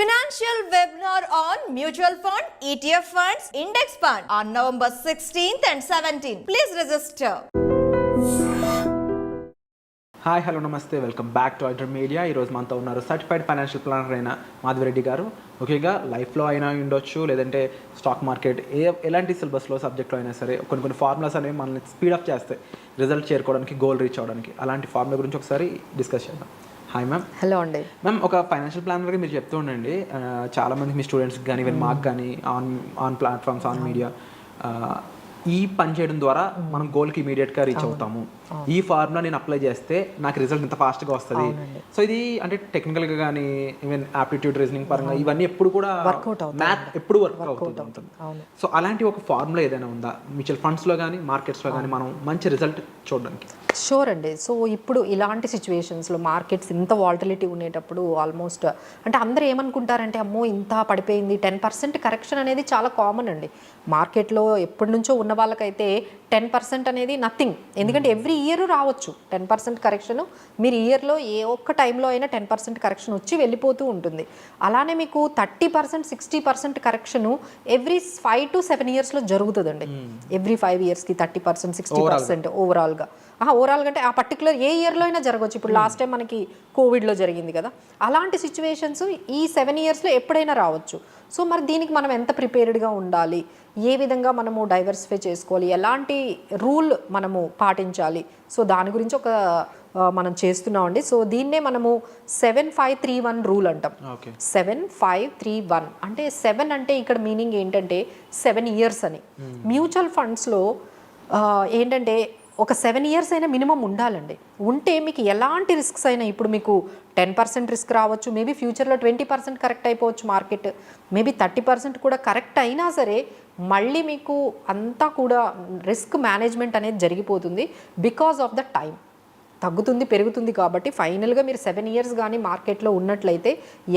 Financial webinar on mutual fund, ETF funds, index fund on November 16th and 17th. Please register. Hi hello నమస్తే welcome back to iDream Media. ఈరోజు మనతో ఉన్నారు certified financial planner అయిన మాధవిరెడ్డి గారు. ముఖ్యంగా లైఫ్లో అయినా ఉండొచ్చు, లేదంటే స్టాక్ మార్కెట్ ఎలాంటి సిలబస్లో సబ్జెక్ట్లో అయినా సరే కొన్ని ఫార్ములాస్ అనేవి మనల్ని స్పీడప్ చేస్తాయి రిజల్ట్ చేరుకోవడానికి, గోల్ రీచ్ అవ్వడానికి. అలాంటి ఫార్ములా గురించి ఒకసారి డిస్కస్ చేద్దాం. Hi ma'am. హలో అండి. మ్యామ్, ఒక ఫైనాన్షియల్ ప్లానర్గా మీరు చెప్తూ ఉండండి, చాలామంది మీ స్టూడెంట్స్కి కానీ ఈవెన్ మాకు కానీ ఆన్ ప్లాట్ఫామ్స్, ఆన్ మీడియా ఈ పని చేయడం ద్వారా మనం గోల్కి ఇమీడియట్గా రీచ్ అవుతాము. ఈ ఫార్ములా నేను అప్లై చేస్తే నాకు రిజల్ట్ ఇంత ఫాస్ట్గా వస్తుంది. సో ఇది అంటే టెక్నికల్గా కానీ ఈవెన్ ఆప్టిట్యూడ్ రీజనింగ్ పరంగా ఇవన్నీ ఎప్పుడు కూడా మ్యాథ్ ఎప్పుడు వర్క్ అవుతూ ఉంటుంది. సో అలాంటి ఒక ఫార్ములా ఏదైనా ఉందా మ్యూచువల్ ఫండ్స్లో కానీ మార్కెట్స్లో కానీ మనం మంచి రిజల్ట్ చూడడానికి? షూర్ అండి. సో ఇప్పుడు ఇలాంటి సిచ్యువేషన్స్లో మార్కెట్స్ ఇంత వాలటిలిటీ ఉండేటప్పుడు ఆల్మోస్ట్ అంటే అందరూ ఏమనుకుంటారంటే అమ్మో ఇంత పడిపోయింది, 10% కరెక్షన్ అనేది చాలా కామన్ అండి మార్కెట్లో. ఎప్పటి నుంచో ఉన్న వాళ్ళకైతే 10% అనేది నథింగ్. ఎందుకంటే ఎవ్రీ ఇయర్ రావచ్చు 10% కరెక్షన్. మీరు ఇయర్లో ఏ ఒక్క టైంలో అయినా 10% కరెక్షన్ వచ్చి వెళ్ళిపోతూ ఉంటుంది. అలానే మీకు 30%, 60% కరెక్షను ఎవ్రీ 5 to 7 ఇయర్స్లో జరుగుతుందండి. ఎవ్రీ 5 ఇయర్స్కి 30%, 60% ఓవరాల్గా అంటే ఆ పర్టికులర్ ఏ ఇయర్లో అయినా జరగవచ్చు. ఇప్పుడు లాస్ట్ టైం మనకి కోవిడ్లో జరిగింది కదా, అలాంటి సిచ్యువేషన్స్ ఈ 7 ఇయర్స్లో ఎప్పుడైనా రావచ్చు. సో మరి దీనికి మనం ఎంత ప్రిపేర్డ్గా ఉండాలి, ఏ విధంగా మనము డైవర్సిఫై చేసుకోవాలి, ఎలాంటి రూల్ మనము పాటించాలి, సో దాని గురించి ఒక మనం చేస్తున్నామండి. సో దీన్నే మనము 7-5-3-1 రూల్ అంటాం. 7-5-3-1 అంటే 7 అంటే ఇక్కడ మీనింగ్ ఏంటంటే 7 ఇయర్స్ అని. మ్యూచువల్ ఫండ్స్లో ఏంటంటే ఒక 7 ఇయర్స్ అయినా మినిమం ఉండాలండి. ఉంటే మీకు ఎలాంటి రిస్క్స్ అయినా, ఇప్పుడు మీకు 10% రిస్క్ రావచ్చు, మేబీ ఫ్యూచర్లో 20% కరెక్ట్ అయిపోవచ్చు మార్కెట్, మేబీ 30% కూడా కరెక్ట్ అయినా సరే మళ్ళీ మీకు అంతా కూడా రిస్క్ మేనేజ్మెంట్ అనేది జరిగిపోతుంది. బికాజ్ ఆఫ్ ద టైం తగ్గుతుంది, పెరుగుతుంది. కాబట్టి ఫైనల్గా మీరు 7 ఇయర్స్ కానీ మార్కెట్లో ఉన్నట్లయితే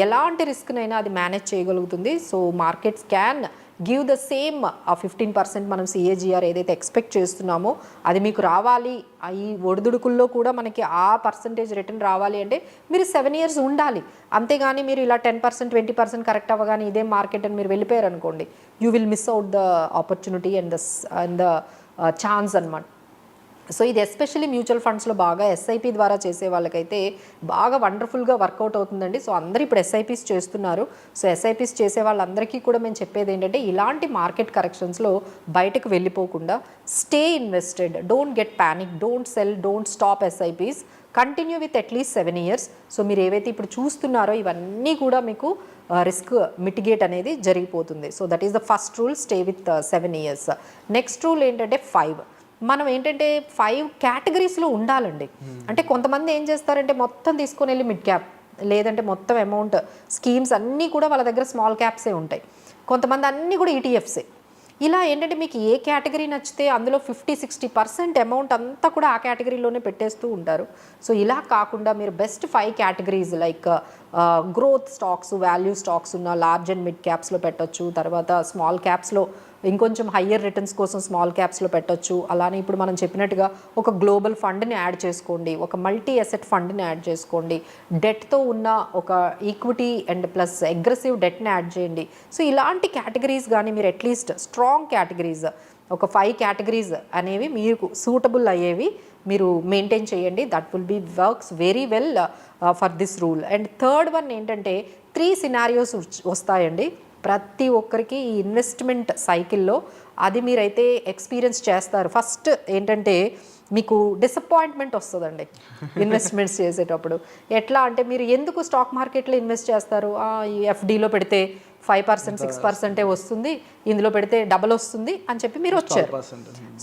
ఎలాంటి రిస్క్నైనా అది మేనేజ్ చేయగలుగుతుంది. So markets can give the same 15% మనం సిఏజిఆర్ ఏదైతే ఎక్స్పెక్ట్ చేస్తున్నామో అది మీకు రావాలి. ఈ ఒడిదుడుకుల్లో కూడా మనకి ఆ పర్సంటేజ్ రిటర్న్ రావాలి అంటే మీరు 7 ఇయర్స్ ఉండాలి. అంతేగాని మీరు ఇలా 10%, 20% కరెక్ట్ అవ్వగానే ఇదే మార్కెట్ అని మీరు వెళ్ళిపోయారు అనుకోండి, you will miss out the opportunity and the chance అన్నమాట. సో ఇది ఎస్పెషల్లీ మ్యూచువల్ ఫండ్స్లో బాగా ఎస్ఐపి ద్వారా చేసే వాళ్ళకైతే బాగా వండర్ఫుల్గా వర్కౌట్ అవుతుందండి. సో అందరూ ఇప్పుడు ఎస్ఐపీస్ చేస్తున్నారు. సో ఎస్ఐపీస్ చేసే వాళ్ళందరికీ కూడా మేము చెప్పేది ఏంటంటే ఇలాంటి మార్కెట్ కరెక్షన్స్లో బయటకు వెళ్ళిపోకుండా stay invested, don't get panic, don't sell, don't stop SIPs, continue with at least 7 years. So మీరు ఏవైతే ఇప్పుడు చూస్తున్నారో ఇవన్నీ కూడా మీకు రిస్క్ మిటిగేట్ అనేది జరిగిపోతుంది. So that is the first rule, stay with 7 years. Next rule ఏంటంటే 5. మనం ఏంటంటే 5 కేటగిరీస్లో ఉండాలండి. అంటే కొంతమంది ఏం చేస్తారంటే మొత్తం తీసుకొని వెళ్ళి మిడ్ క్యాప్, లేదంటే మొత్తం అమౌంట్ స్కీమ్స్ అన్నీ కూడా వాళ్ళ దగ్గర స్మాల్ క్యాప్సే ఉంటాయి. కొంతమంది అన్నీ కూడా ఈటీఎఫ్సే. ఇలా ఏంటంటే మీకు ఏ కేటగిరీ నచ్చితే అందులో 50-60% అమౌంట్ అంతా కూడా ఆ కేటగిరీలోనే పెట్టేస్తూ ఉంటారు. సో ఇలా కాకుండా మీరు best 5 categories like growth stocks, value stocks ఉన్న లార్జ్ అండ్ మిడ్ క్యాప్స్లో పెట్టొచ్చు. తర్వాత స్మాల్ క్యాప్స్లో ఇంకొంచెం హయ్యర్ రిటర్న్స్ కోసం స్మాల్ క్యాప్స్లో పెట్టొచ్చు. అలానే ఇప్పుడు మనం చెప్పినట్టుగా ఒక గ్లోబల్ ఫండ్ని యాడ్ చేసుకోండి, ఒక మల్టీ అసెట్ ఫండ్ని యాడ్ చేసుకోండి, డెట్తో ఉన్న ఒక ఈక్విటీ అండ్ ప్లస్ అగ్రెసివ్ డెట్ని యాడ్ చేయండి. సో ఇలాంటి కేటగిరీస్ కానీ మీరు అట్లీస్ట్ స్ట్రాంగ్ కేటగిరీస్ ఒక 5 కేటగిరీస్ అనేవి మీకు సూటబుల్ అయ్యేవి మీరు మెయింటైన్ చేయండి. That will be works very well for this rule. And third one ఏంటంటే 3 సినారియోస్ వస్తాయండి ప్రతి ఒక్కరికి ఈ ఇన్వెస్ట్మెంట్ సైకిల్లో. అది మీరైతే ఎక్స్పీరియన్స్ చేస్తారు. ఫస్ట్ ఏంటంటే మీకు డిసప్పాయింట్మెంట్ వస్తుందండి ఇన్వెస్ట్మెంట్స్ చేసేటప్పుడు. ఎట్లా అంటే మీరు ఎందుకు స్టాక్ మార్కెట్లో ఇన్వెస్ట్ చేస్తారు, ఈ ఎఫ్డీలో పెడితే 5%, 6% వస్తుంది, ఇందులో పెడితే డబల్ వస్తుంది అని చెప్పి మీరు వచ్చారు.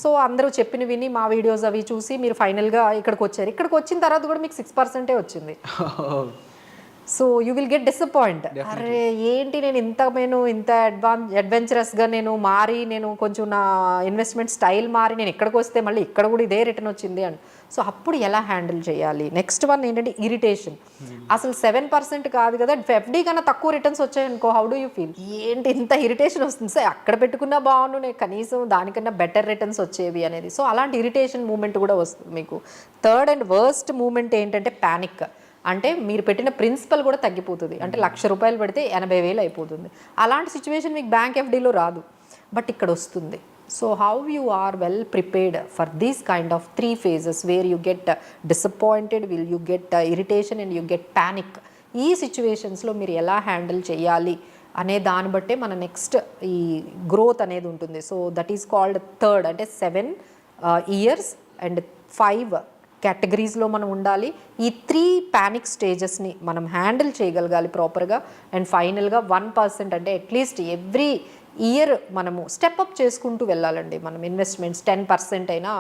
సో అందరూ చెప్పిన విని మా వీడియోస్ అవి చూసి మీరు ఫైనల్గా ఇక్కడికి వచ్చారు. ఇక్కడికి వచ్చిన తర్వాత కూడా మీకు 6% వచ్చింది. So you will get disappoint. అరే ఏంటి నేను ఇంత అడ్వెంచరస్గా నేను కొంచెం నా ఇన్వెస్ట్మెంట్ స్టైల్ మారి నేను ఇక్కడికి వస్తే మళ్ళీ ఇక్కడ కూడా ఇదే రిటర్న్ వచ్చింది అని. సో అప్పుడు ఎలా హ్యాండిల్ చేయాలి? నెక్స్ట్ వన్ ఏంటంటే ఇరిటేషన్. అసలు 7% కాదు కదా, ఎఫ్డీ కన్నా తక్కువ రిటర్న్స్ వచ్చాయనుకో, హౌ డూ యూ ఫీల్? ఏంటి ఇంత ఇరిటేషన్ వస్తుంది, సార్ అక్కడ పెట్టుకున్నా బాగుండు, నేను కనీసం దానికన్నా బెటర్ రిటర్న్స్ వచ్చేవి అనేది. సో అలాంటి ఇరిటేషన్ మూమెంట్ కూడా వస్తుంది మీకు. థర్డ్ అండ్ వర్స్ట్ మూమెంట్ ఏంటంటే ప్యానిక్. అంటే మీరు పెట్టిన ప్రిన్సిపల్ కూడా తగ్గిపోతుంది. అంటే ₹1,00,000 పెడితే 80,000 అయిపోతుంది. అలాంటి సిచ్యువేషన్ మీకు బ్యాంక్ ఎఫ్డీలో రాదు, బట్ ఇక్కడ వస్తుంది. So how you are well prepared for these kind of 3 phases where you get disappointed, will you get irritation and you get panic. ఈ సిచ్యువేషన్స్లో మీరు ఎలా హ్యాండిల్ చేయాలి అనే దాన్ని బట్టే మన నెక్స్ట్ ఈ గ్రోత్ అనేది ఉంటుంది. So that is called third, అంటే 7 years అండ్ 5 కేటగిరీస్లో మనం ఉండాలి. ఈ 3 ప్యానిక్ స్టేజెస్ని మనం హ్యాండిల్ చేయగలగాలి ప్రాపర్గా. అండ్ ఫైనల్గా 1% అంటే అట్లీస్ట్ ఎవ్రీ ఇయర్ మనము స్టెప్అప్ చేసుకుంటూ వెళ్ళాలండి. మనం ఇన్వెస్ట్మెంట్స్ 10% అయినా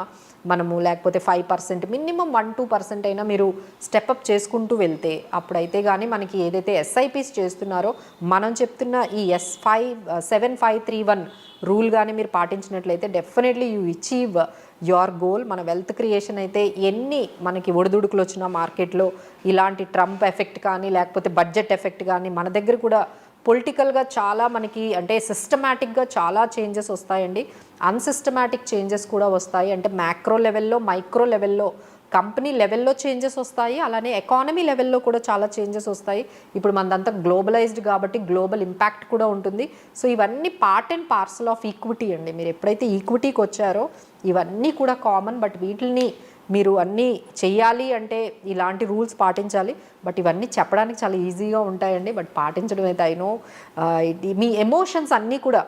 మనము, లేకపోతే 5%, మినిమం 1-2% అయినా మీరు స్టెప్అప్ చేసుకుంటూ వెళ్తే అప్పుడైతే కానీ మనకి ఏదైతే ఎస్ఐపిస్ చేస్తున్నారో మనం చెప్తున్న ఈ 7531 రూల్ కానీ మీరు పాటించినట్లయితే definitely you achieve your goal. మన వెల్త్ క్రియేషన్ అయితే ఎన్ని మనకి ఒడిదుడుకులు వచ్చినా మార్కెట్లో, ఇలాంటి ట్రంప్ ఎఫెక్ట్ కానీ లేకపోతే బడ్జెట్ ఎఫెక్ట్ కానీ, మన దగ్గర కూడా పొలిటికల్గా చాలా మనకి అంటే సిస్టమాటిక్గా చాలా చేంజెస్ వస్తాయండి. అన్సిస్టమాటిక్ చేంజెస్ కూడా వస్తాయి. అంటే మ్యాక్రో లెవెల్లో, మైక్రో లెవెల్లో, కంపెనీ లెవెల్లో చేంజెస్ వస్తాయి. అలానే ఎకానమీ లెవెల్లో కూడా చాలా చేంజెస్ వస్తాయి. ఇప్పుడు మనదంతా గ్లోబలైజ్డ్ కాబట్టి గ్లోబల్ ఇంపాక్ట్ కూడా ఉంటుంది. సో ఇవన్నీ part and parcel of equity అండి. మీరు ఎప్పుడైతే ఈక్విటీకి వచ్చారో ఇవన్నీ కూడా కామన్, బట్ వీటిని మీరు అన్నీ చెయ్యాలి అంటే ఇలాంటి రూల్స్ పాటించాలి. బట్ ఇవన్నీ చెప్పడానికి చాలా ఈజీగా ఉంటాయండి, బట్ పాటించడం అయితే అయినో మీ ఎమోషన్స్ అన్నీ కూడా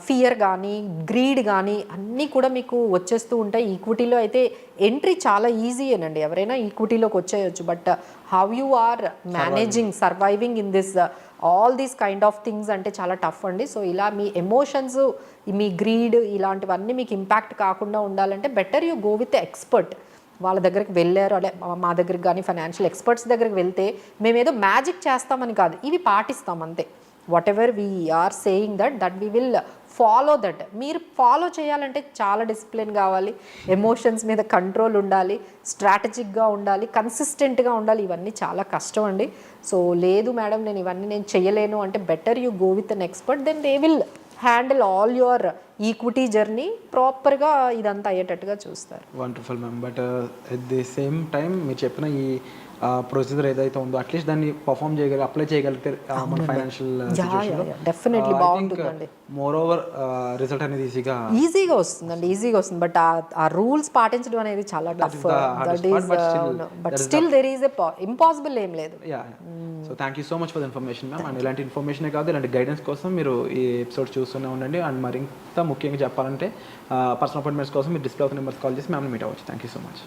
ఫియర్ కానీ గ్రీడ్ కానీ అన్నీ కూడా మీకు వచ్చేస్తూ ఉంటాయి. ఈక్విటీలో అయితే ఎంట్రీ చాలా ఈజీయేనండి, ఎవరైనా ఈక్విటీలోకి వచ్చేయచ్చు. But how you are managing surviving in this all these kind of things అంటే చాలా టఫ్ అండి. సో ఇలా మీ ఎమోషన్స్, మీ గ్రీడ్ ఇలాంటివన్నీ మీకు ఇంపాక్ట్ కాకుండా ఉండాలంటే better you go with expert. వాళ్ళ దగ్గరికి వెళ్ళారు, అంటే మా దగ్గరికి కానీ ఫైనాన్షియల్ ఎక్స్పర్ట్స్ దగ్గరికి వెళ్తే మేమేదో మ్యాజిక్ చేస్తామని కాదు, ఇవి పాటిస్తాం అంతే. Whatever we are saying that we will follow that. మీరు ఫాలో చేయాలంటే చాలా డిసిప్లిన్ కావాలి, ఎమోషన్స్ మీద కంట్రోల్ ఉండాలి, స్ట్రాటజిక్గా ఉండాలి, కన్సిస్టెంట్గా ఉండాలి. ఇవన్నీ చాలా కష్టం అండి. సో లేదు మేడం నేను ఇవన్నీ నేను చేయలేను అంటే better you go with an expert, then they will handle all your equity journey ప్రాపర్గా ఇదంతా అయ్యేటట్టుగా చూస్తారు. Wonderful ma'am. But at the same time మీరు చెప్పిన ఈ ప్రొసీజర్ ఏదైతే ఉందో అట్లీస్ట్ దాన్ని పర్ఫామ్ చేయగలి అప్లై చేయగలిగితే మన ఫైనాన్షియల్ డెఫినెట్లీ బాగుంటుందండి. మోర్ ఓవర్ రిజల్ట్ అనేది ఈజీగా వస్తుందండి, ఈజీగా వస్తుంది. బట్ ఆ రూల్స్ పాటించడం అనేది చాలా tough. That is but still there is a impossible ఏం లేదు. So thank you so much for the information ma'am. And ఇలాంటి ఇన్ఫర్మేషనే కాదు, ఇలాంటి గైడెన్స్ కోసం మీరు ఈ ఎపిసోడ్ చూస్తూనే ఉండండి. అండ్ మరింత ముఖ్యంగా చెప్పాలంటే పర్సనల్ అపాయింట్మెంట్స్ కోసం మీరు డిస్ప్లే అవుతున్న నెంబర్స్ కాల్ చేసి మ్యామ్ని మీట్ అవ్వచ్చు. Thank you so much.